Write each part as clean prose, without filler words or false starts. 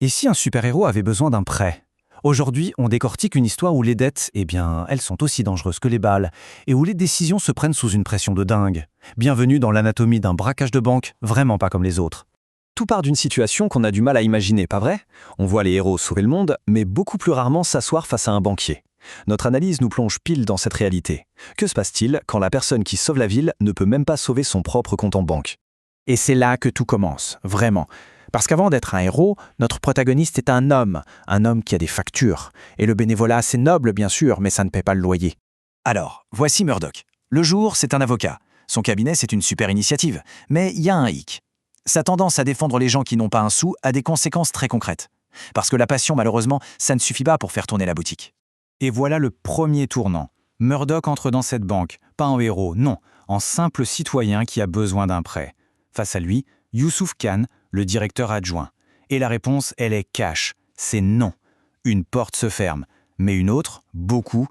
Et si un super-héros avait besoin d'un prêt? Aujourd'hui, on décortique une histoire où les dettes, elles sont aussi dangereuses que les balles, et où les décisions se prennent sous une pression de dingue. Bienvenue dans l'anatomie d'un braquage de banque, vraiment pas comme les autres. Tout part d'une situation qu'on a du mal à imaginer, pas vrai? On voit les héros sauver le monde, mais beaucoup plus rarement s'asseoir face à un banquier. Notre analyse nous plonge pile dans cette réalité. Que se passe-t-il quand la personne qui sauve la ville ne peut même pas sauver son propre compte en banque? Et c'est là que tout commence, vraiment. Parce qu'avant d'être un héros, notre protagoniste est un homme qui a des factures. Et le bénévolat, c'est noble, bien sûr, mais ça ne paie pas le loyer. Alors, voici Murdoch. Le jour, c'est un avocat. Son cabinet, c'est une super initiative. Mais il y a un hic. Sa tendance à défendre les gens qui n'ont pas un sou a des conséquences très concrètes. Parce que la passion, malheureusement, ça ne suffit pas pour faire tourner la boutique. Et voilà le premier tournant. Murdoch entre dans cette banque, pas en héros, non, en simple citoyen qui a besoin d'un prêt. Face à lui, Youssouf Khan, le directeur adjoint. Et la réponse, elle est cash, c'est non. Une porte se ferme, mais une autre, beaucoup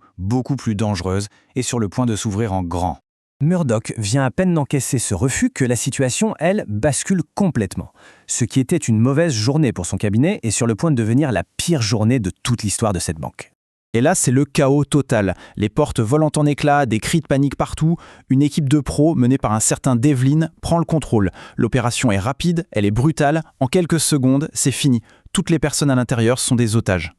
plus dangereuse, est sur le point de s'ouvrir en grand. Murdoch vient à peine d'encaisser ce refus que la situation, elle, bascule complètement. Ce qui était une mauvaise journée pour son cabinet est sur le point de devenir la pire journée de toute l'histoire de cette banque. Et là, c'est le chaos total. Les portes volant en éclats, des cris de panique partout. Une équipe de pros menée par un certain Devlin prend le contrôle. L'opération est rapide, elle est brutale. En quelques secondes, c'est fini. Toutes les personnes à l'intérieur sont des otages.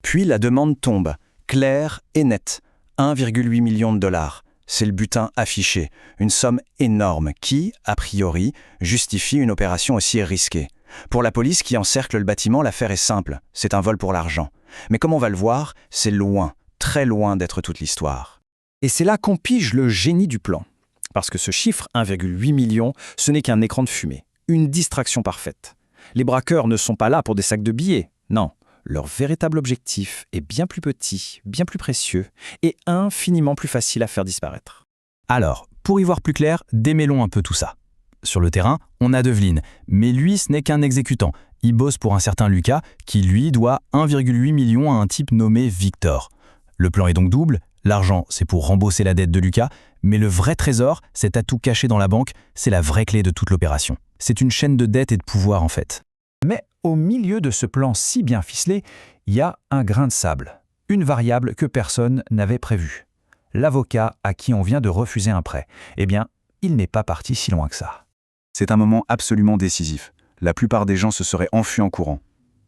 Puis la demande tombe, claire et nette. 1,8 million de dollars. C'est le butin affiché. Une somme énorme qui, a priori, justifie une opération aussi risquée. Pour la police qui encercle le bâtiment, l'affaire est simple. C'est un vol pour l'argent. Mais comme on va le voir, c'est loin, très loin d'être toute l'histoire. Et c'est là qu'on pige le génie du plan. Parce que ce chiffre, 1,8 million, ce n'est qu'un écran de fumée. Une distraction parfaite. Les braqueurs ne sont pas là pour des sacs de billets. Non, leur véritable objectif est bien plus petit, bien plus précieux et infiniment plus facile à faire disparaître. Alors, pour y voir plus clair, démêlons un peu tout ça. Sur le terrain, on a Devlin, mais lui, ce n'est qu'un exécutant. Il bosse pour un certain Lucas, qui lui doit 1,8 million à un type nommé Victor. Le plan est donc double, l'argent c'est pour rembourser la dette de Lucas, mais le vrai trésor, cet atout caché dans la banque, c'est la vraie clé de toute l'opération. C'est une chaîne de dette et de pouvoir en fait. Mais au milieu de ce plan si bien ficelé, il y a un grain de sable, une variable que personne n'avait prévue. L'avocat à qui on vient de refuser un prêt, il n'est pas parti si loin que ça. C'est un moment absolument décisif. La plupart des gens se seraient enfuis en courant.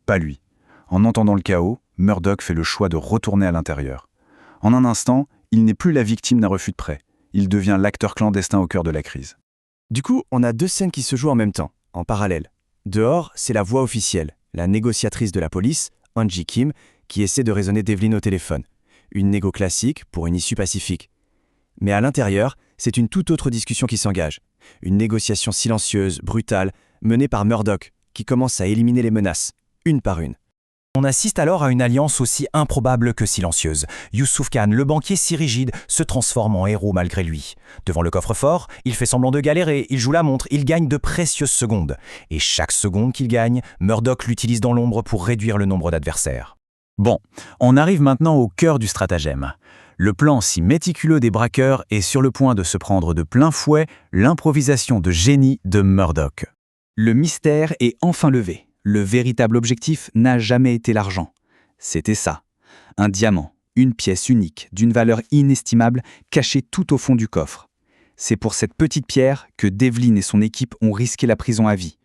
Pas lui. En entendant le chaos, Murdoch fait le choix de retourner à l'intérieur. En un instant, il n'est plus la victime d'un refus de prêt. Il devient l'acteur clandestin au cœur de la crise. Du coup, on a deux scènes qui se jouent en même temps, en parallèle. Dehors, c'est la voix officielle, la négociatrice de la police, Angie Kim, qui essaie de raisonner Devlin au téléphone. Une négo classique pour une issue pacifique. Mais à l'intérieur, c'est une toute autre discussion qui s'engage. Une négociation silencieuse, brutale, menée par Murdoch, qui commence à éliminer les menaces, une par une. On assiste alors à une alliance aussi improbable que silencieuse. Youssouf Khan, le banquier si rigide, se transforme en héros malgré lui. Devant le coffre-fort, il fait semblant de galérer, il joue la montre, il gagne de précieuses secondes. Et chaque seconde qu'il gagne, Murdoch l'utilise dans l'ombre pour réduire le nombre d'adversaires. Bon, on arrive maintenant au cœur du stratagème. Le plan si méticuleux des braqueurs est sur le point de se prendre de plein fouet l'improvisation de génie de Murdoch. Le mystère est enfin levé. Le véritable objectif n'a jamais été l'argent. C'était ça. Un diamant, une pièce unique, d'une valeur inestimable, cachée tout au fond du coffre. C'est pour cette petite pierre que Devlin et son équipe ont risqué la prison à vie.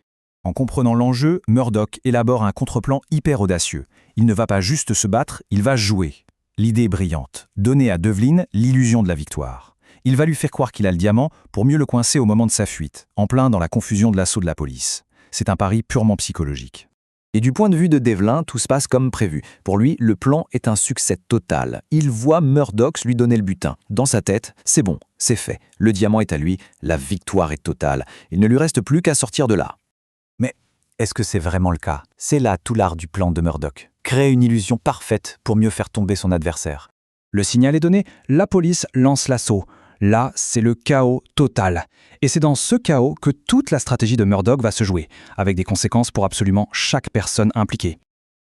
En comprenant l'enjeu, Murdoch élabore un contre-plan hyper audacieux. Il ne va pas juste se battre, il va jouer. L'idée est brillante, donner à Devlin l'illusion de la victoire. Il va lui faire croire qu'il a le diamant pour mieux le coincer au moment de sa fuite, en plein dans la confusion de l'assaut de la police. C'est un pari purement psychologique. Et du point de vue de Devlin, tout se passe comme prévu. Pour lui, le plan est un succès total. Il voit Murdoch lui donner le butin. Dans sa tête, c'est bon, c'est fait. Le diamant est à lui, la victoire est totale. Il ne lui reste plus qu'à sortir de là. Mais est-ce que c'est vraiment le cas? C'est là tout l'art du plan de Murdoch. Créer une illusion parfaite pour mieux faire tomber son adversaire. Le signal est donné, la police lance l'assaut. Là, c'est le chaos total. Et c'est dans ce chaos que toute la stratégie de Murdoch va se jouer, avec des conséquences pour absolument chaque personne impliquée.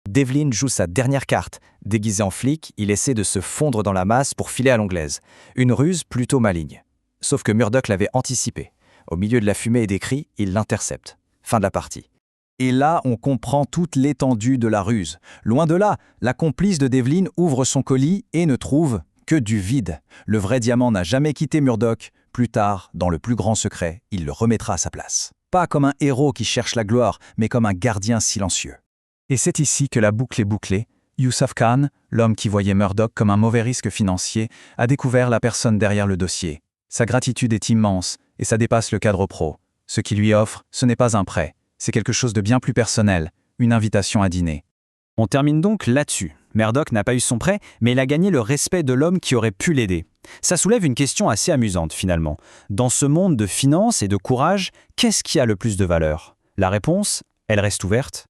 Devlin joue sa dernière carte. Déguisé en flic, il essaie de se fondre dans la masse pour filer à l'anglaise. Une ruse plutôt maligne. Sauf que Murdoch l'avait anticipé. Au milieu de la fumée et des cris, il l'intercepte. Fin de la partie. Et là, on comprend toute l'étendue de la ruse. Loin de là, la complice de Devlin ouvre son colis et ne trouve que du vide. Le vrai diamant n'a jamais quitté Murdoch. Plus tard, dans le plus grand secret, il le remettra à sa place. Pas comme un héros qui cherche la gloire, mais comme un gardien silencieux. Et c'est ici que la boucle est bouclée. Yusuf Khan, l'homme qui voyait Murdoch comme un mauvais risque financier, a découvert la personne derrière le dossier. Sa gratitude est immense et ça dépasse le cadre pro. Ce qu'il lui offre, ce n'est pas un prêt, c'est quelque chose de bien plus personnel, une invitation à dîner. On termine donc là-dessus. Murdoch n'a pas eu son prêt, mais il a gagné le respect de l'homme qui aurait pu l'aider. Ça soulève une question assez amusante finalement. Dans ce monde de finance et de courage, qu'est-ce qui a le plus de valeur? La réponse, elle reste ouverte.